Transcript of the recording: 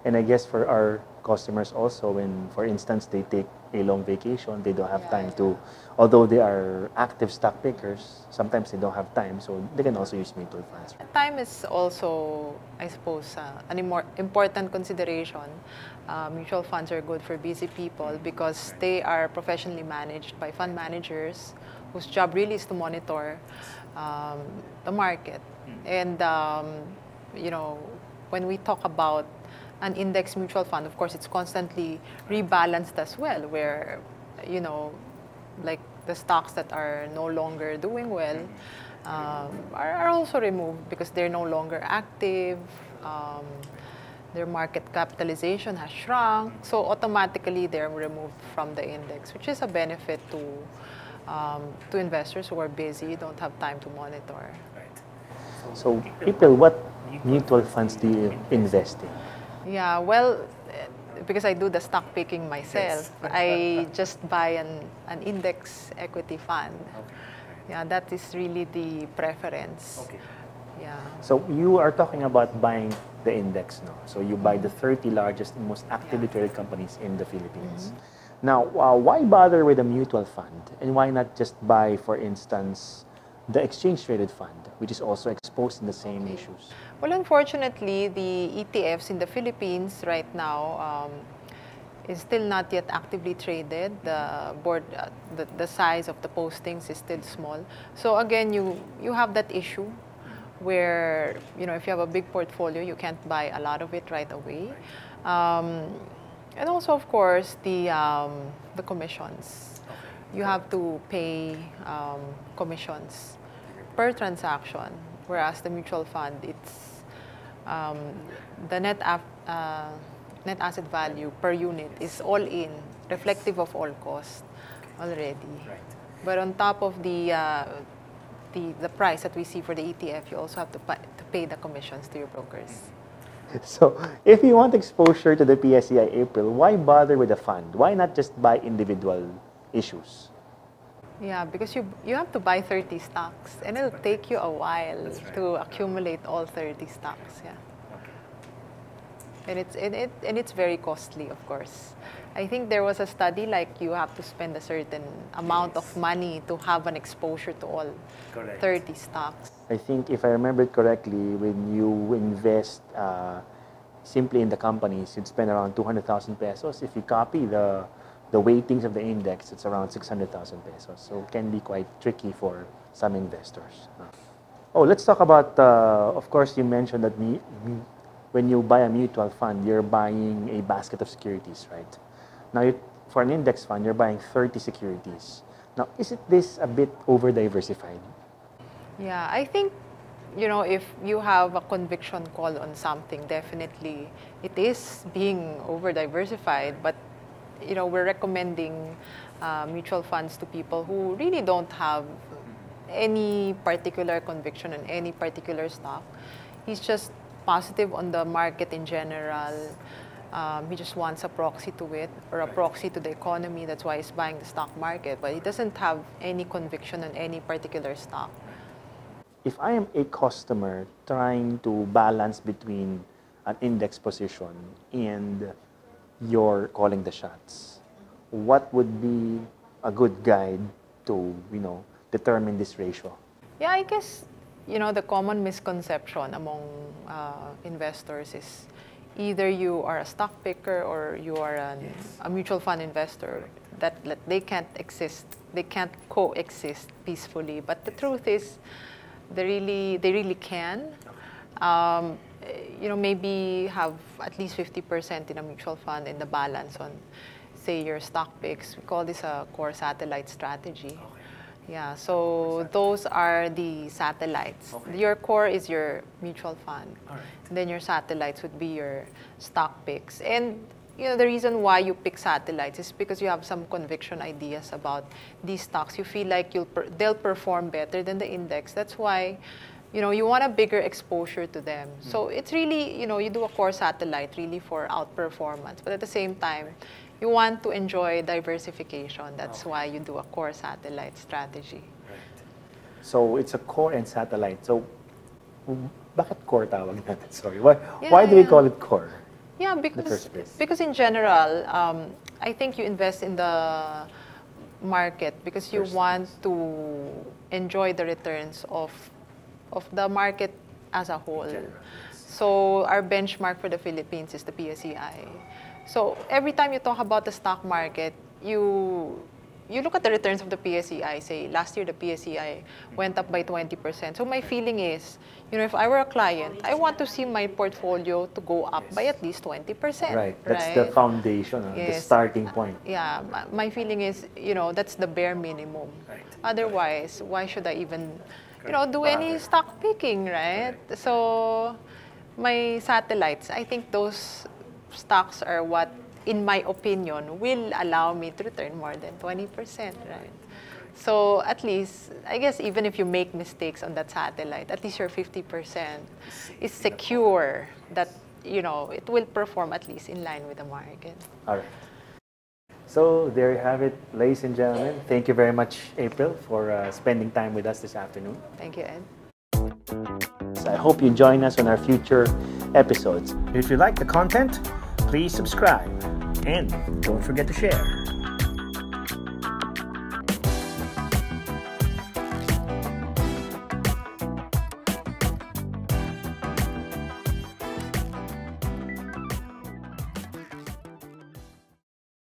And I guess for our customers also, when, for instance, they take a long vacation, they don't have time to, although they are active stock pickers, sometimes they don't have time, so they can also use mutual funds. Time is also, I suppose, an more important consideration. Mutual funds are good for busy people because they are professionally managed by fund managers whose job really is to monitor the market. And, you know, when we talk about an index mutual fund, of course, it's constantly rebalanced as well, where, you know, like the stocks that are no longer doing well are also removed because they're no longer active. Their market capitalization has shrunk, so automatically they're removed from the index, which is a benefit to investors who are busy, don't have time to monitor. So, April, what mutual funds do you invest in? Yeah, well, because I do the stock picking myself, I just buy an index equity fund. Yeah, that is really the preference. Yeah. So you are talking about buying the index now. So you buy the 30 largest and most actively traded companies in the Philippines. Now, why bother with a mutual fund? And why not just buy, for instance, the exchange-traded fund, which is also exposed in the same issues? Well, unfortunately, the ETFs in the Philippines right now is still not yet actively traded. The board, the size of the postings is still small. So again, you have that issue where, you know, if you have a big portfolio, you can't buy a lot of it right away. And also, of course, the commissions. You have to pay commissions per transaction, whereas the mutual fund, it's the net asset value per unit is all in, reflective of all costs already. But on top of the price that we see for the ETF, you also have to pay the commissions to your brokers. So, if you want exposure to the PSEI April, why bother with a fund? Why not just buy individual issues? Yeah, because you have to buy 30 stocks, and it'll take you a while to accumulate all 30 stocks. Yeah. And it's very costly, of course. I think there was a study like you have to spend a certain amount of money to have an exposure to all 30 stocks. I think if I remember it correctly, when you invest simply in the companies, you'd spend around 200,000 pesos. If you copy the weightings of the index, it's around 600,000 pesos. So it can be quite tricky for some investors. Oh, let's talk about, of course, you mentioned that when you buy a mutual fund, you're buying a basket of securities, right? Now, for an index fund, you're buying 30 securities. Now, isn't this a bit over-diversified? Yeah, I think, you know, if you have a conviction call on something, definitely it is being over-diversified. But, you know, we're recommending mutual funds to people who really don't have any particular conviction on any particular stock. He's just positive on the market in general. He just wants a proxy to it, or a proxy to the economy. That's why he's buying the stock market. But he doesn't have any conviction on any particular stock. If I am a customer trying to balance between an index position and you're calling the shots, what would be a good guide to, you know, determine this ratio? Yeah, I guess, you know, the common misconception among investors is either you are a stock picker or you are a mutual fund investor, that they can't exist, they can't coexist peacefully. But the truth is, they really can. You know, maybe have at least 50% in a mutual fund and the balance on, say, your stock picks. We call this a core satellite strategy. Yeah, so those are the satellites. Your core is your mutual fund. And then your satellites would be your stock picks. And you know, the reason why you pick satellites is because you have some conviction ideas about these stocks. You feel like they'll perform better than the index. That's why, you know, you want a bigger exposure to them. So it's really, you know, you do a core satellite really for outperformance. But at the same time, you want to enjoy diversification. That's why you do a core satellite strategy. So it's a core and satellite. So bakit core tawag natin? Sorry. Why do we call it core? Yeah, in the first place? because in general, I think you invest in the market because you want to enjoy the returns of the market as a whole. So our benchmark for the Philippines is the PSEI. So every time you talk about the stock market, you look at the returns of the PSEI. Say last year the PSEI went up by 20%. So my feeling is, if I were a client, I want to see my portfolio to go up by at least 20%. Right. That's the foundation, the starting point. Yeah. My feeling is, that's the bare minimum. Otherwise, why should I even, do any stock picking, right? So my satellites, I think those stocks are what, in my opinion, will allow me to return more than 20%, right? So at least, I guess even if you make mistakes on that satellite, at least your 50% is secure that, it will perform at least in line with the market. All right. So there you have it, ladies and gentlemen. Thank you very much, April, for spending time with us this afternoon. Thank you, Ed. So I hope you join us on our future episodes. If you like the content, please subscribe and don't forget to share.